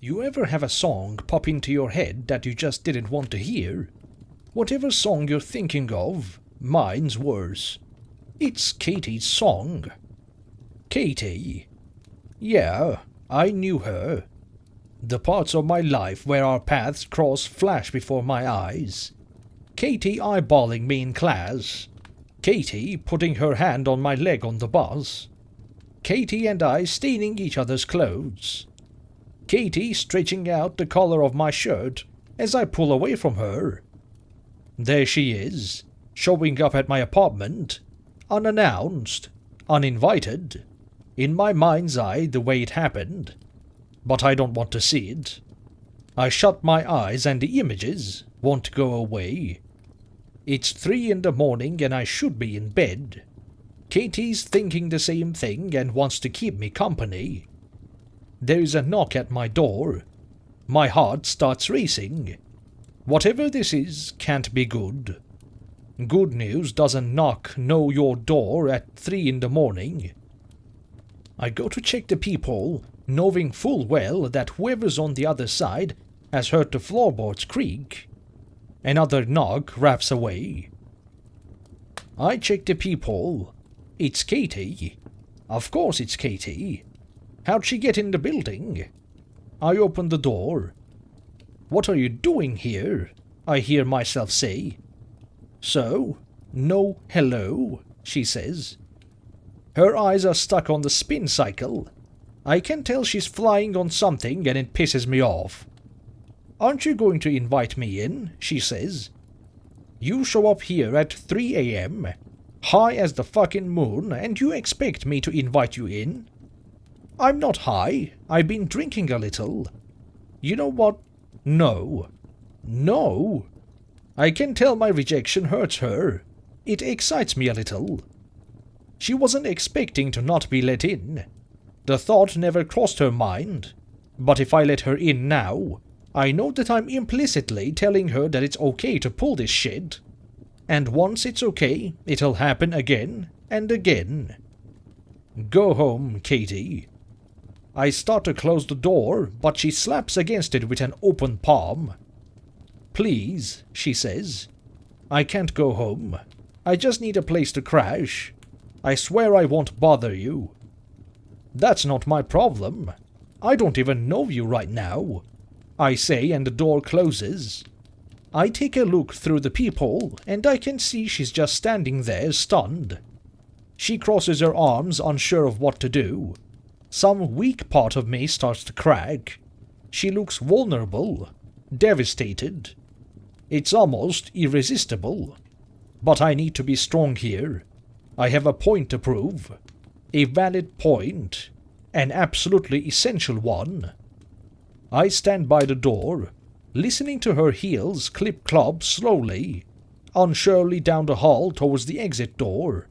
You ever have a song pop into your head that you just didn't want to hear? Whatever song you're thinking of, mine's worse. It's Katie's song. Katie. Yeah, I knew her. The parts of my life where our paths cross flash before my eyes. Katie eyeballing me in class. Katie putting her hand on my leg on the bus. Katie and I staining each other's clothes. Katie stretching out the collar of my shirt as I pull away from her. There she is, showing up at my apartment, unannounced, uninvited, in my mind's eye the way it happened. But I don't want to see it. I shut my eyes and the images won't go away. It's 3 in the morning and I should be in bed. Katie's thinking the same thing and wants to keep me company. There's a knock at my door. My heart starts racing. Whatever this is can't be good. Good news doesn't know your door at 3 in the morning. I go to check the peephole, knowing full well that whoever's on the other side has heard the floorboards creak. Another knock raps away. I check the peephole. It's Katie. Of course it's Katie. How'd she get in the building? I open the door. What are you doing here? I hear myself say. So, no hello, she says. Her eyes are stuck on the spin cycle. I can tell she's flying on something and it pisses me off. Aren't you going to invite me in? She says. You show up here at 3 a.m., high as the fucking moon, and you expect me to invite you in? I'm not high. I've been drinking a little. You know what? No. No. I can tell my rejection hurts her. It excites me a little. She wasn't expecting to not be let in. The thought never crossed her mind. But if I let her in now, I know that I'm implicitly telling her that it's okay to pull this shit. And once it's okay, it'll happen again and again. Go home, Katie. I start to close the door, but she slaps against it with an open palm. Please, she says. I can't go home. I just need a place to crash. I swear I won't bother you. That's not my problem. I don't even know you right now, I say, and the door closes. I take a look through the peephole, and I can see she's just standing there, stunned. She crosses her arms, unsure of what to do. Some weak part of me starts to crack. She looks vulnerable, devastated. It's almost irresistible. But I need to be strong here. I have a point to prove. A valid point. An absolutely essential one. I stand by the door, listening to her heels clip-clop slowly, unsurely down the hall towards the exit door.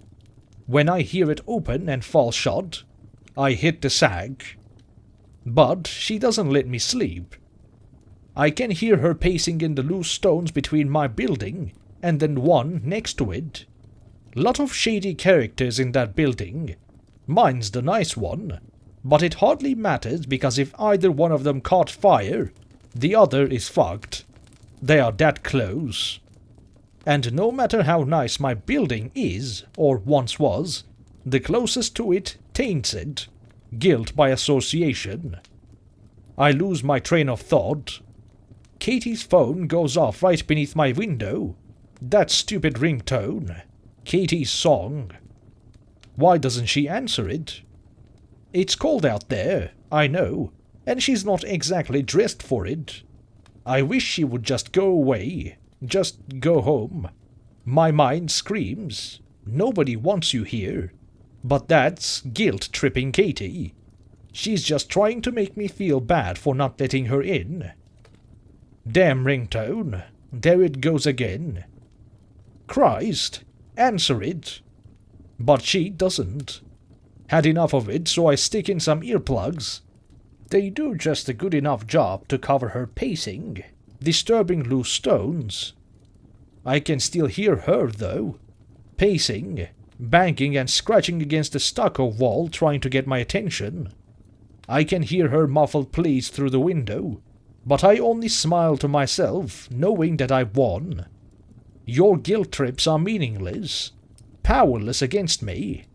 When I hear it open and fall shut, I hit the sag. But she doesn't let me sleep. I can hear her pacing in the loose stones between my building and then one next to it. Lot of shady characters in that building. Mine's the nice one. But it hardly matters because if either one of them caught fire, the other is fucked. They are that close. And no matter how nice my building is, or once was, the closest to it taints it. Guilt by association. I lose my train of thought. Katie's phone goes off right beneath my window. That stupid ringtone. Katie's song. Why doesn't she answer it? It's cold out there, I know, and she's not exactly dressed for it. I wish she would just go away, just go home. My mind screams, nobody wants you here. But that's guilt-tripping Katie. She's just trying to make me feel bad for not letting her in. Damn ringtone, there it goes again. Christ, answer it. But she doesn't. Had enough of it, so I stick in some earplugs. They do just a good enough job to cover her pacing, disturbing loose stones. I can still hear her, though, pacing, banging and scratching against the stucco wall trying to get my attention. I can hear her muffled pleas through the window, but I only smile to myself, knowing that I've won. Your guilt trips are meaningless, powerless against me.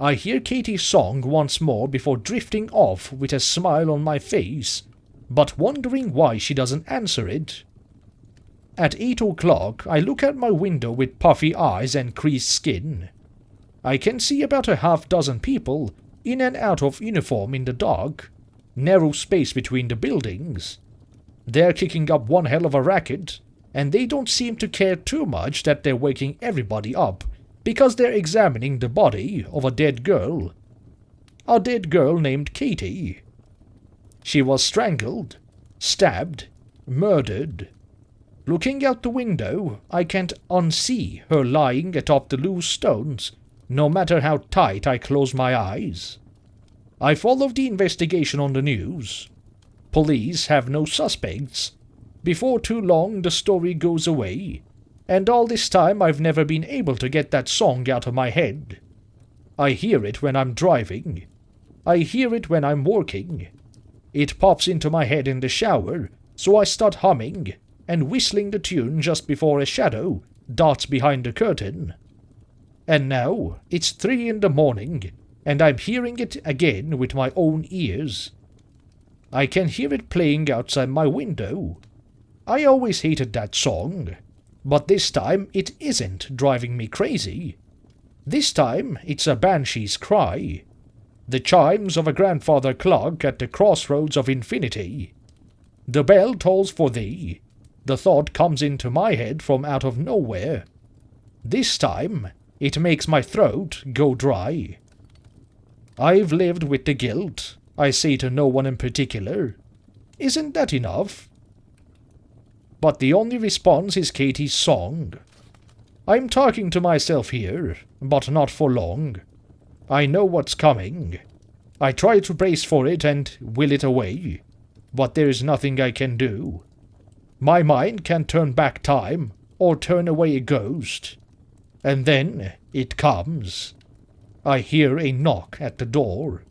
I hear Katie's song once more before drifting off with a smile on my face, but wondering why she doesn't answer it. At 8 o'clock, I look out my window with puffy eyes and creased skin. I can see about a half-dozen people in and out of uniform in the dark, narrow space between the buildings. They're kicking up one hell of a racket, and they don't seem to care too much that they're waking everybody up because they're examining the body of a dead girl. A dead girl named Katie. She was strangled, stabbed, murdered. Looking out the window, I can't unsee her lying atop the loose stones, no matter how tight I close my eyes. I follow the investigation on the news. Police have no suspects. Before too long the story goes away, and all this time I've never been able to get that song out of my head. I hear it when I'm driving. I hear it when I'm working. It pops into my head in the shower, so I start humming and whistling the tune just before a shadow darts behind the curtain. And now it's 3 in the morning, and I'm hearing it again with my own ears. I can hear it playing outside my window. I always hated that song, but this time it isn't driving me crazy. This time it's a banshee's cry, the chimes of a grandfather clock at the crossroads of infinity. The bell tolls for thee. The thought comes into my head from out of nowhere. This time it makes my throat go dry. I've lived with the guilt, I say to no one in particular. Isn't that enough? But the only response is Katie's song. I'm talking to myself here, but not for long. I know what's coming. I try to brace for it and will it away, but there's nothing I can do. My mind can turn back time or turn away a ghost. And then it comes. I hear a knock at the door.